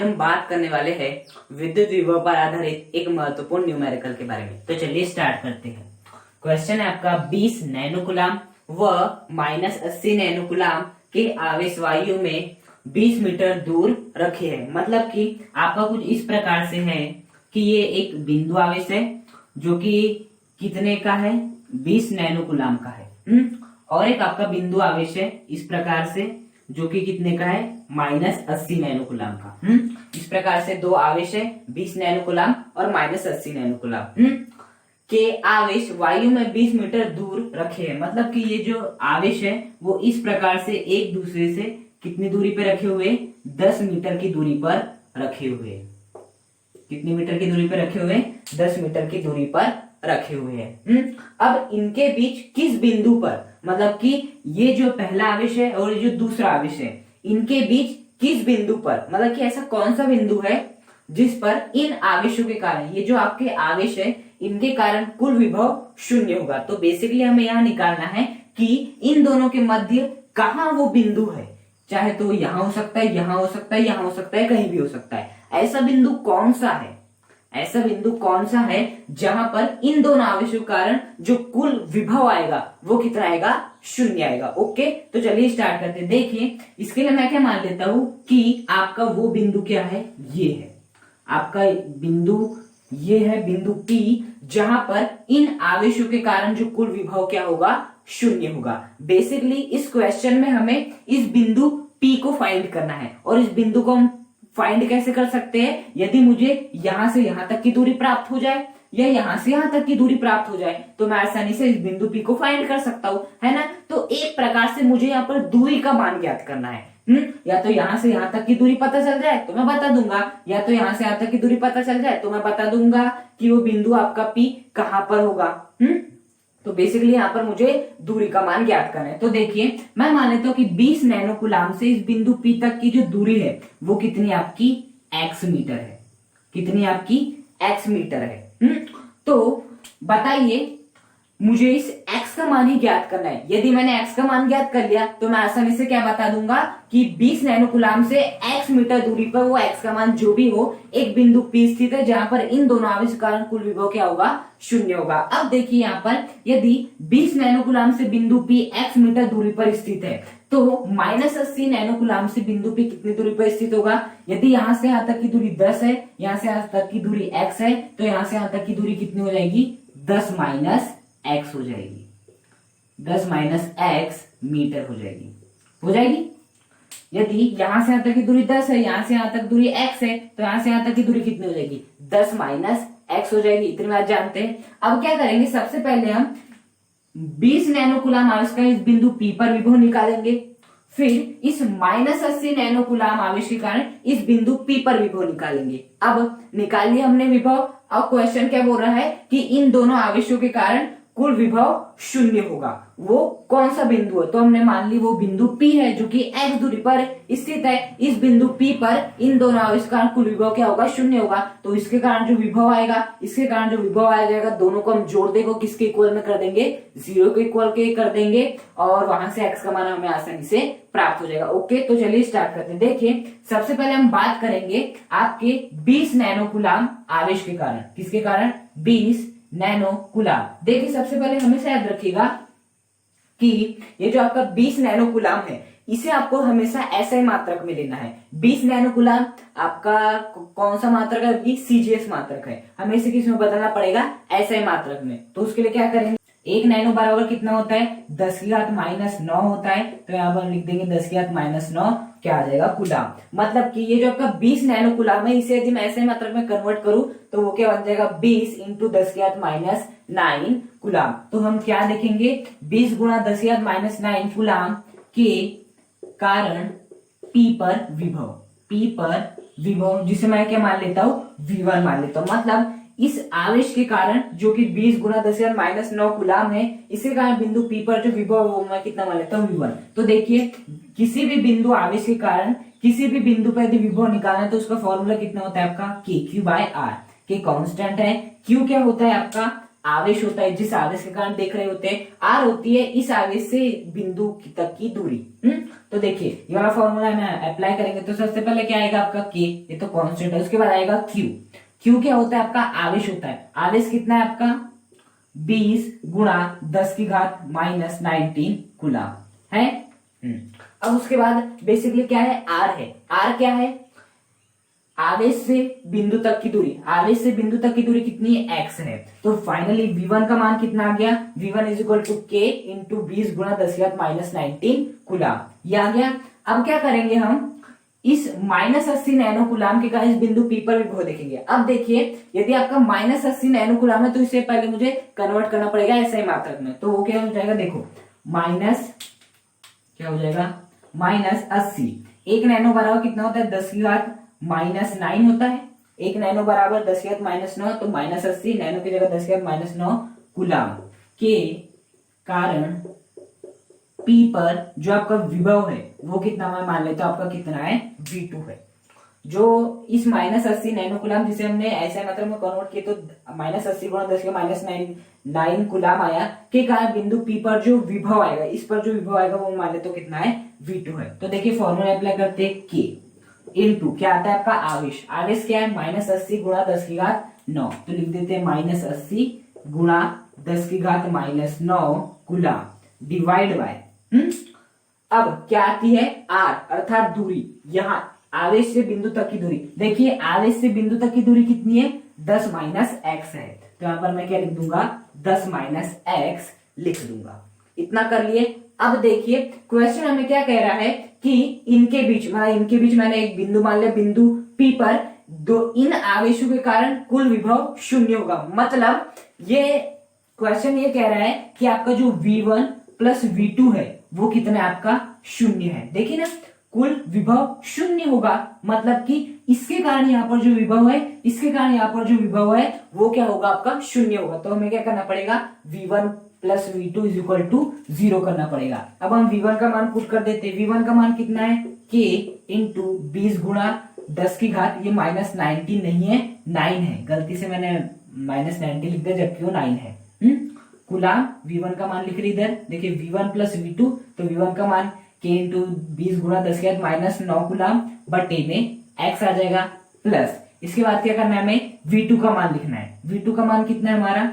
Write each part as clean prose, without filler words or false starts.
आज हम बात करने वाले हैं विद्युत विभव पर आधारित एक महत्वपूर्ण न्यूमेरिकल के बारे में। तो चलिए स्टार्ट करते हैं। क्वेश्चन है आपका 20 नैनोकुलाम व -80 नैनोकुलाम के आवेश वायु में 20 मीटर दूर रखे हैं। मतलब कि आपका कुछ इस प्रकार से है कि ये एक बिंदु आवेश है जो कि कितने का है, 20 नैनोकुलाम का है। और एक आपका बिंदु आवेश है इस प्रकार से जो कि कितने का है, -80 नैनोकुलाम का। इस प्रकार से दो आवेश है, 20 नैनोकुलाम और -80 नैनोकुलाम के आवेश वायु में 20 मीटर दूर रखे हैं। मतलब कि ये जो आवेश है वो इस प्रकार से एक दूसरे से कितनी दूरी पे रखे हुए, 10 मीटर की दूरी पर रखे हुए। कितनी मीटर की दूरी पर रखे हुए, 10 मीटर की दूरी पर रखे हुए हैं। अब इनके बीच किस बिंदु पर, मतलब कि ये जो पहला आवेश है और ये जो दूसरा आवेश है, इनके बीच किस बिंदु पर, मतलब कि ऐसा कौन सा बिंदु है जिस पर इन आवेशों के कारण, ये जो आपके आवेश है इनके कारण कुल विभव शून्य होगा। तो बेसिकली हमें यहां निकालना है कि इन दोनों के मध्य कहां वो बिंदु है। चाहे तो यहां हो सकता है, यहां हो सकता है, यहां हो सकता है, कहीं भी हो सकता है। ऐसा बिंदु कौन सा है, ऐसा बिंदु कौन सा है जहां पर इन दोनों आवेशों के कारण जो कुल विभव आएगा वो कितना आएगा, शून्य आएगा। ओके, तो चलिए स्टार्ट करते हैं। देखिए इसके लिए मैं क्या मान लेता हूं कि आपका वो बिंदु क्या है, ये है आपका बिंदु, ये है बिंदु P, जहां पर इन आवेशों के कारण जो कुल विभव क्या होगा, शून्य होगा। बेसिकली इस क्वेश्चन में हमें इस बिंदु P को फाइंड करना है। और इस बिंदु को हम फाइंड कैसे कर सकते हैं, यदि मुझे यहां से यहां तक की दूरी प्राप्त हो जाए या यहां से यहां तक की दूरी प्राप्त हो जाए तो मैं आसानी से इस बिंदु P को फाइंड कर सकता हूं, है ना। तो एक प्रकार से मुझे यहाँ पर दूरी का मान ज्ञात करना है। या तो यहां से यहां तक की दूरी पता चल जाए तो मैं बता दूंगा, या तो यहां से यहां तक की दूरी पता चल जाए तो मैं बता दूंगा कि वो बिंदु आपका P कहां पर होगा। तो बेसिकली यहाँ पर मुझे दूरी का मान ज्ञात करना है। तो देखिए मैं मान लेता हूँ कि 20 नैनोकुलाम से इस बिंदु P तक की जो दूरी है वो कितनी आपकी x मीटर है, कितनी आपकी x मीटर है। तो बताइए मुझे इस x का मान ही ज्ञात करना है। यदि मैंने x का मान ज्ञात कर लिया तो मैं आसानी से क्या बता दूंगा कि 20 नैनोकुलाम से x मीटर दूरी पर वो x का मान जो भी हो एक बिंदु P स्थित है जहां पर इन दोनों आवेश के कारण कुल विभव क्या होगा, शून्य होगा। अब देखिए यहाँ पर यदि 20 नैनोकुलाम से बिंदु P x मीटर दूरी पर स्थित है तो -80 नैनोकुलाम से बिंदु P कितनी दूरी पर स्थित होगा। यदि यहाँ से यहाँ तक की दूरी 10 है, यहाँ से यहाँ तक की दूरी x है, तो यहाँ से यहाँ तक की दूरी कितनी हो जाएगी, 10 - x हो जाएगी, 10 - x मीटर हो जाएगी, हो जाएगी। यदि यहां से यहां तक की दूरी 10 है, यहां से यहां तक दूरी x है, तो यहां से यहां तक की दूरी कितनी हो जाएगी, 10 - x हो जाएगी। इतनी बात जानते हैं। अब क्या करेंगे, सबसे पहले हम 20 नैनोकुलाम आवेश का इस बिंदु P पर विभव निकालेंगे, फिर इस -80 नैनोकुलाम आवेश के कारण इस बिंदु P पर विभव निकालेंगे। अब निकाल लिया हमने विभव। अब क्वेश्चन क्या बोल रहा है कि इन दोनों आवेशों के कारण कुल विभव शून्य होगा। वो कौन सा बिंदु है, तो हमने मान ली वो बिंदु P है जो कि x दूरी पर स्थित है। इस बिंदु P पर इन दोनों आवेश के कारण कुल विभव क्या होगा, शून्य होगा। तो इसके कारण जो विभव आएगा, इसके कारण जो विभव आ जाएगा, दोनों को हम जोड़ देंगे, किसके इक्वल में कर देंगे, 0 के इक्वल के कर देंगे और वहां से x का मान हमें आसानी से प्राप्त हो जाएगा। ओके, तो चलिए स्टार्ट करते हैं। देखिए सबसे पहले हम बात करेंगे आपके 20 नैनोकुलाम आवेश के कारण। किसके कारण, 20 नैनोकुलाम। देखिए सबसे पहले हमेशा याद रखिएगा कि ये जो आपका 20 नैनोकुलाम है इसे आपको हमेशा SI मात्रक में लेना है। 20 नैनोकुलाम आपका कौन सा मात्रक है, CGS मात्रक है। हमें इसे किस में बदलना पड़ेगा, SI मात्रक में। तो उसके लिए क्या करेंगे, 1 नैनो बराबर कितना होता है, 10⁻⁹ होता है। तो यहाँ पर लिख देंगे 10⁻⁹ क्या आ जाएगा, कुलाम। मतलब कि ये जो आपका 20 नैनोकुलाम है इसे यदि मैं ऐसे मात्रक में कन्वर्ट करूं तो वो क्या बन जाएगा, 20 × 10⁻⁹ कुलाम। तो हम क्या देखेंगे, 20 × 10⁻⁹ कुलाम के कारण P पर विभव, जिसे मैं क्या मान लेता हूं, V1 मान लेता हूं। मतलब इस आवेश के कारण जो कि 20 × 10⁻⁹ कुलाम है, इसी कारण बिंदु P पर जो विभव वो मैं कितना मान लेता हूँ, V1। तो देखिए किसी भी बिंदु आवेश के कारण किसी भी बिंदु पर यदि विभव निकालना है तो उसका फॉर्मूला कितना होता है आपका, KQ/R। K कांस्टेंट है, Q क्या होता है आपका आवेश होता है, जिस आवेश के कारण देख रहे होते हैं, आर होती है इस आवेश से बिंदु तक की दूरी। तो देखिए ये वाला फॉर्मूला में अप्लाई करेंगे तो सबसे पहले क्या आएगा आपका के, ये तो कांस्टेंट है, उसके बाद आएगा क्यू। क्यू क्या होता है आपका, आवेश होता है। आवेश कितना है आपका 20 गुणा 10 की घात माइनस 19 कूलम है। अब उसके बाद बेसिकली क्या है, आर है। आर क्या है, आवेश से बिंदु तक की दूरी। आवेश से बिंदु तक की दूरी कितनी है, x है। तो फाइनली v1 का मान कितना आ गया, v1 इज इक्वल टू के इंटू 20 गुणा 10 की घात माइनस 19 कूलम, ये आ गया। अब क्या करेंगे हम, इस -80 नैनो कूलम के कारण इस बिंदु P पर विभव देखेंगे। अब देखिए यदि आपका -80 नैनो कूलम है तो इसे पहले मुझे कन्वर्ट करना पड़ेगा ऐसे मात्रक में। तो वो क्या हो जाएगा, देखो माइनस क्या हो जाएगा, -80। 1 नैनो बराबर कितना होता है, 10 की घात माइनस 9 होता है। 1 नैनो बराबर 10 की घात माइनस 9, तो -80 नैनो की जगह 10 की घात माइनस 9 कूलम के कारण P पर जो आपका विभव है वो कितना, मैं मान लेता हूं आपका कितना है, V2 है। जो इस -80 नैनो कूलम जिसे हमने ऐसे मतलब में कन्वर्ट किया तो -80 गुणा 10 के माइनस 9 कूलम आया, के कारण बिंदु P पर जो विभव आएगा, इस पर जो विभव आएगा वो मान लेते तो कितना है, V2 है। तो देखिए फॉर्मूला अप्लाई करते हैं, के इनटू क्या आता है आपका आवेश। आवेश क्या है, -80 गुणा 10 की घात 9, तो लिख देते हैं -80 गुणा 10 की घात माइनस 9 कूलम डिवाइड बाय अब क्या आती है, आर अर्थात दूरी। यहाँ आवेश से बिंदु तक की दूरी, देखिए आवेश से बिंदु तक की दूरी कितनी है, 10 माइनस एक्स है। तो यहां पर मैं क्या लिख दूंगा, 10 माइनस एक्स लिख दूंगा। इतना कर लिए। अब देखिए क्वेश्चन हमें क्या कह रहा है कि इनके बीच मैंने एक बिंदु मान लिया, बिंदु P पर दो इन आवेशों के कारण कुल विभव शून्य होगा। मतलब ये क्वेश्चन ये कह रहा है कि आपका जो V1 प्लस V2 है वो कितना है, आपका शून्य है। देखिए ना, कुल विभव शून्य होगा, मतलब कि इसके कारण यहाँ पर जो विभव है, इसके कारण यहाँ पर जो विभव है वो क्या होगा, आपका शून्य होगा। तो हमें क्या करना पड़ेगा, V1 plus V2 is equal to 0 करना पड़ेगा। अब हम V1 का मान पुट कर देते हैं। V1 का मान कितना है, K इंटू 20 गुणा 10 की घात, ये माइनस 19 नहीं है, 9 है। गलती से मैंने माइनस 90 लिख दिया जबकि वो 9 है। कूलम V1 का मान लिख रही इधर, देखिए V1 प्लस V2, तो V1 का मान K इंटू 20 गुणा 10 की घात माइनस 9 कूलम बटे में x आ जाएगा, प्लस इसके बाद क्या करना है, हमें V2 का मान लिखना है। V2 का मान कितना है हमारा,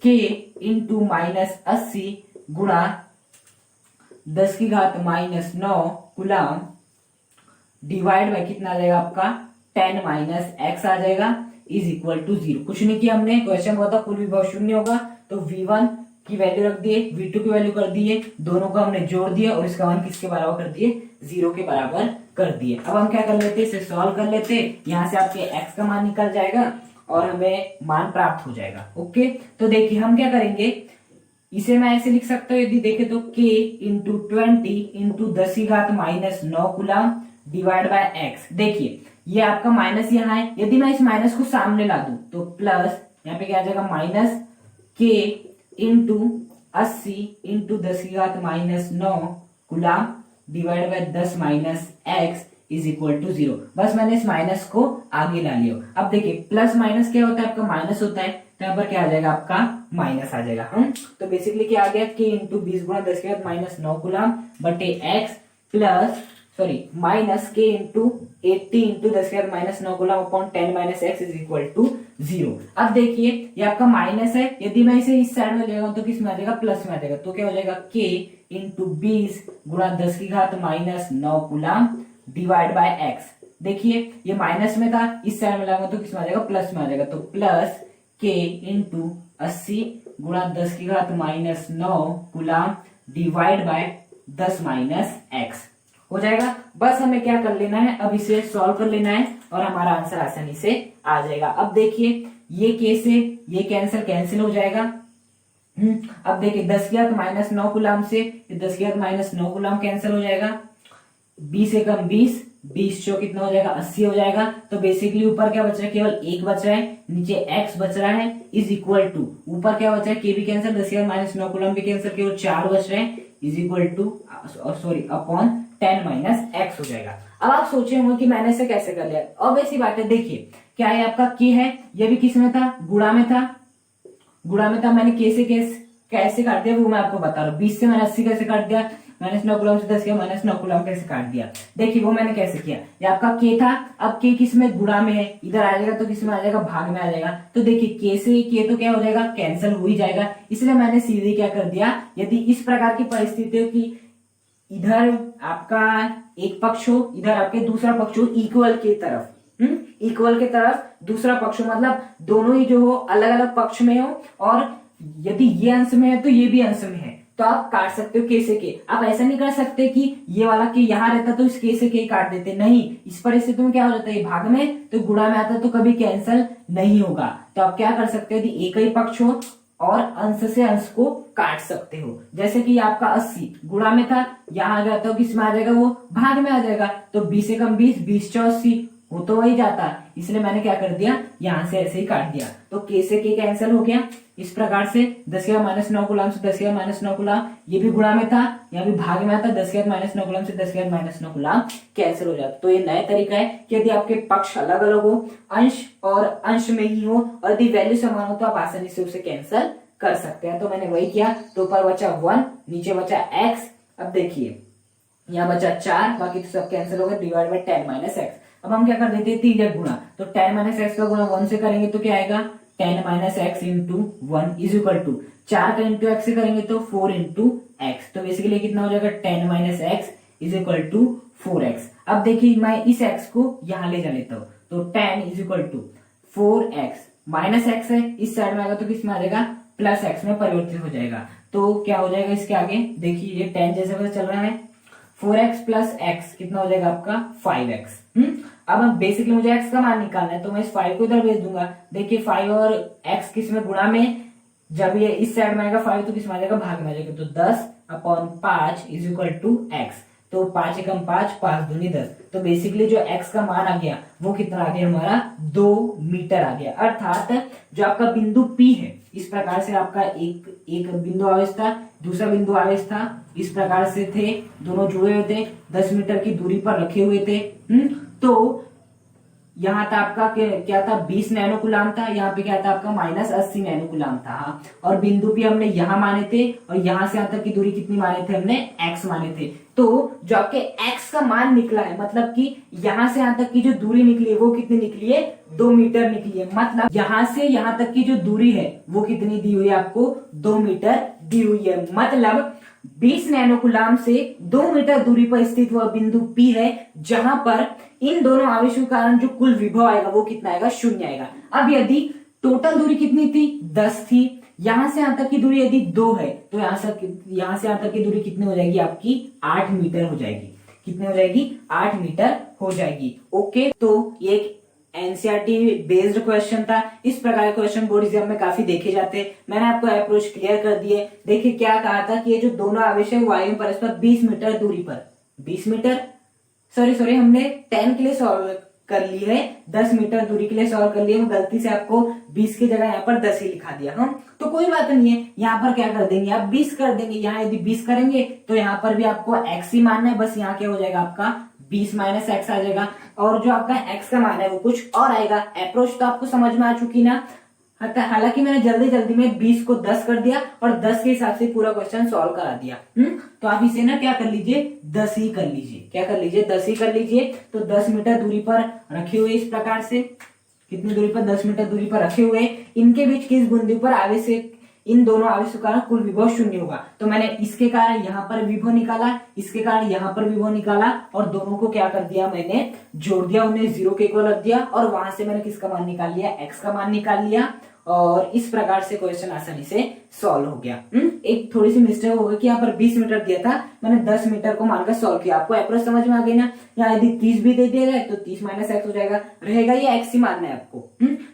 K इंटू -80 गुणा 10 की घात माइनस 9 कूलम डिवाइड बाय कितना आ जाएगा आपका, 10 माइनस एक्स आ जाएगा इज इक्वल टू 0। कुछ नहीं किया हमने, क्वेश्चन बहुत था कुल विभव शून्य होगा, तो V1 की वैल्यू रख दिए, V2 की वैल्यू कर दिए, दोनों को हमने जोड़ दिया और इसका मान किसके बराबर कर दिए, 0 के बराबर कर दिए। अब हम क्या कर लेते हैं, इसे सॉल्व कर लेते हैं। यहाँ से आपके x का मान निकल जाएगा और हमें मान प्राप्त हो जाएगा। ओके, तो देखिए हम क्या करेंगे, इसे मैं ऐसे लिख सकता हूँ, यदि देखे तो K इंटू 20 इंटू 10 की घात minus 9 coulomb divide bye x। देखिए ये आपका माइनस यहाँ है, यदि मैं इस माइनस को सामने ला दूं तो प्लस, यहाँ पे क्या आ जाएगा, माइनस K इंटू 80 इंटू 10 की घात minus 9 coulomb divide by 10 minus x is equal to 0। बस मैंने इस माइनस को आगे ला लिया। अब देखिए प्लस माइनस क्या होता है, आपका माइनस होता है, तो यहाँ पर क्या आ जाएगा, आपका माइनस आ जाएगा। तो बेसिकली क्या आ गया, K इंटू 20 गुणा 10 के बाद माइनस 9 कूलम बटे x plus minus K into 80 into 10 के बाद minus 9 coulomb upon 10 minus x is equal to 0। अब देखिए ये आपका माइनस है, यदि मैं इसे इस साइड में ले जाऊं तो किस में आ जाएगा, प्लस में आ जाएगा। तो क्या हो जाएगा, K इंटू 20 गुणा 10 की घात minus 9 coulomb divide bye x. देखिए ये माइनस में था, इस साइड में लाऊंगा तो किस में आ जाएगा, प्लस में आ जाएगा। तो प्लस K इंटू 80 गुणा 10 की घात minus 9 coulomb divide by 10 minus x हो जाएगा। बस हमें क्या कर लेना है, अब इसे सॉल्व कर लेना है और हमारा आंसर आसानी से आ जाएगा। अब देखिए ये K से ये कैंसिल हो जाएगा। अब देखिए 10 की घात माइनस 9 कूलम से 10 की घात माइनस 9 कूलम कैंसिल हो जाएगा, 20 एकम 20 चौ कितना हो जाएगा, 80 हो जाएगा। तो बेसिकली ऊपर क्या बच रहा है, केवल 1 बच रहा है, नीचे x बच रहा है इज इक्वल टू, ऊपर क्या बच रहा है, K भी कैंसिल, 10 की घात माइनस 9 कूलम भी कैंसिल, केवल 4 बच रहे हैं is equal two upon 10 minus x हो जाएगा। अब आप सोचे होंगे कि मैंने इसे कैसे कर लिया। अब ऐसी बात है, देखिए क्या है, आपका K है, यह भी किस में था, गुणा में था, गुणा में था, मैंने कैसे कैसे काट दिया वो मैं आपको बता रहा हूँ। 20 से मैंने 80 कैसे काट दिया, -9 कूलम से 10 किया, -9 कूलम कैसे काट दिया। देखिए वो मैंने कैसे किया, ये आपका के था, अब के किस में गुणा में है, इधर आ जाएगा तो किस में आ जाएगा, भाग में आ जाएगा। तो देखिए के से के तो क्या हो जाएगा, कैंसिल हो ही जाएगा। इसलिए मैंने सीधे क्या कर दिया, यदि इस प्रकार की परिस्थिति हो कि इधर आपका एक पक्ष हो, इधर आपके दूसरा पक्ष हो, इक्वल की तरफ, इक्वल के तरफ दूसरा पक्ष हो, मतलब दोनों ही जो हो अलग अलग पक्ष में हो, और यदि ये अंश में है तो ये भी अंश में है, तो आप काट सकते हो के से के। आप ऐसा नहीं कर सकते कि ये वाला के यहाँ रहता तो इस के से के काट देते, नहीं। इस परिस्थिति में क्या हो जाता है, भाग में तो गुणा में आता तो कभी कैंसिल नहीं होगा। तो आप क्या कर सकते हो, यदि एक ही पक्ष हो और अंश से अंश को काट सकते हो। जैसे कि आपका 80 गुणा में था, यहाँ आ गया तो किस में आ जाएगा, वो भाग में आ जाएगा। तो 20 से कम 20, 20 चौक 80, वो तो वही जाता, इसलिए मैंने क्या कर दिया, यहाँ से ऐसे ही काट दिया। तो के से के कैंसिल हो गया इस प्रकार से। 10 के -9 कूलम से 10 के -9 कूलम, ये भी गुणा में था, यहाँ भी भाग में आता, 10 के -9 कूलम से 10 के -9 कूलम कैंसिल हो जाता। तो ये नया तरीका है कि यदि आपके पक्ष अलग अलग हो, अंश और अंश में ही हो, और यदि वैल्यू समान हो तो आप आसानी से उसे कैंसिल कर सकते हैं। तो मैंने वही किया, तो ऊपर बचा 1, नीचे बचा x। अब देखिए यहाँ बचा 4, बाकी तो सब कैंसिल हो गया, डिवाइड बाय 10 - x। अब हम क्या कर देते हैं, 3 गुणा, तो 10 - x का गुणा 1 से करेंगे तो क्या आएगा, 10 - x into 1 is equal to 4 का इंटू x से करेंगे तो 4 इंटू x। तो बेसिकली कितना हो जाएगा, 10 - x is equal to 4x। अब देखिए मैं इस x को यहां ले जा लेता हूं, तो 10 is equal to 4x minus x है, इस साइड में आएगा तो किस में आ जाएगा, प्लस x में परिवर्तित हो जाएगा। तो क्या हो जाएगा इसके आगे, देखिए ये 10 जैसे पता चल रहा है, 4x प्लस x कितना हो जाएगा आपका 5x। अब बेसिकली मुझे x का मान निकालना है, तो मैं इस 5 को इधर भेज दूंगा। देखिए 5 और x किस में गुणा में, जब ये इस साइड में आएगा 5 तो किस में आ जाएगा, भाग में आ जाएगा। तो 10/5 इज इक्वल टू x। तो 5 एकम 5, 5 दूनी 10। तो बेसिकली जो x का मान आ गया वो कितना आ गया, हमारा 2 मीटर आ गया। अर्थात जो आपका बिंदु P है, इस प्रकार से आपका एक बिंदु आवेश था, दूसरा बिंदु आवेश था, इस प्रकार से थे, दोनों जुड़े हुए थे, 10 मीटर की दूरी पर रखे हुए थे। तो यहाँ था आपका क्या था, 20 नैनो कूलम था, यहाँ पे क्या था आपका -80 नैनो कूलम था। हाँ, और बिंदु भी हमने यहाँ माने थे, और यहाँ से यहाँ तक की दूरी कितनी माने थे हमने, x माने थे। तो जो आपके x का मान निकला है, मतलब कि यहाँ से यहाँ तक की जो दूरी निकली है वो कितनी निकली है, 2 मीटर निकली है। मतलब यहाँ से यहाँ तक की जो दूरी है वो कितनी दी हुई है आपको, 2 मीटर दी हुई है। मतलब 20 नैनो कूलम से 2 मीटर दूरी पर स्थित वह बिंदु P है, जहां पर इन दोनों आवेशों के कारण जो कुल विभव आएगा वो कितना आएगा, 0 आएगा। अब यदि टोटल दूरी कितनी थी, 10 थी, यहां से यहां तक की दूरी यदि 2 है, तो यहां से यहां तक की दूरी कितनी हो जाएगी आपकी, 8 मीटर हो जाएगी। कितनी हो जाएगी, 8 मीटर हो जाएगी। ओके, तो ये एक एनसीईआरटी बेस्ड क्वेश्चन था। इस प्रकार के क्वेश्चन बोर्ड एग्जाम में काफी देखे जाते हैं। मैंने आपको अप्रोच क्लियर कर दिए। देखिए क्या कहा था कि ये जो दोनों आवेश है वायु में परस्पर 20 मीटर दूरी पर, 20 मीटर सॉरी हमने 10 के लिए सॉल्व कर ली है, 10 मीटर दूरी के लिए सॉल्व कर लिया। गलती से आपको 20 की जगह यहाँ पर 10 ही लिखा दिया। हम तो कोई बात नहीं है, यहाँ पर क्या कर देंगे, आप 20 कर देंगे। यहाँ यदि 20 करेंगे तो यहाँ पर भी आपको x ही मानना है, बस यहाँ क्या हो जाएगा आपका 20 - x आ जाएगा, और जो आपका x का मान है वो कुछ और आएगा। अप्रोच तो आपको समझ में आ चुकी ना। हालांकि मैंने जल्दी जल्दी में 20 को 10 कर दिया और 10 के हिसाब से पूरा क्वेश्चन सॉल्व करा दिया। तो आप इसे ना क्या कर लीजिए, 10 ही कर लीजिए। क्या कर लीजिए, 10 ही कर लीजिए। तो 10 मीटर दूरी पर रखे हुए, इस प्रकार से कितनी दूरी पर, 10 मीटर दूरी पर रखे हुए, इनके बीच किस बिंदु पर आवेश से, इन दोनों आवेशों के कारण कुल विभव 0 होगा। तो मैंने इसके कारण यहाँ पर विभव निकाला, इसके कारण यहाँ पर विभव निकाला, और दोनों को क्या कर दिया, मैंने जोड़ दिया, उन्हें 0 के इक्वल रख दिया, और वहां से मैंने किसका मान निकाल लिया, x का मान निकाल लिया। और इस प्रकार से क्वेश्चन आसानी से सॉल्व हो गया। एक थोड़ी सी मिस्टेक हो गई कि यहाँ पर 20 मीटर दिया था, मैंने 10 मीटर को मानकर सॉल्व किया। आपको अप्रोच समझ में आ गई ना। यहाँ यदि 30 भी दे दिया जाए तो 30 - x हो जाएगा, रहेगा ये x ही मानना है आपको।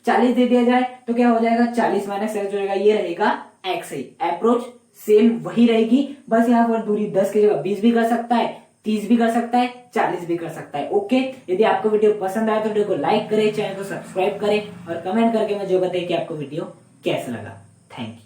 40 दे दिया जाए तो क्या हो जाएगा, 40 - x हो जाएगा, ये रहेगा x ही। अप्रोच सेम वही रहेगी, बस यहाँ पर दूरी 10 की जगह 20 भी कर सकता है, 30 भी कर सकता है, 40 भी कर सकता है। ओके, यदि आपको वीडियो पसंद आया तो वीडियो को लाइक करें, चैनल को सब्सक्राइब करें, और कमेंट करके मुझे बताइए कि आपको वीडियो कैसा लगा। Thank you.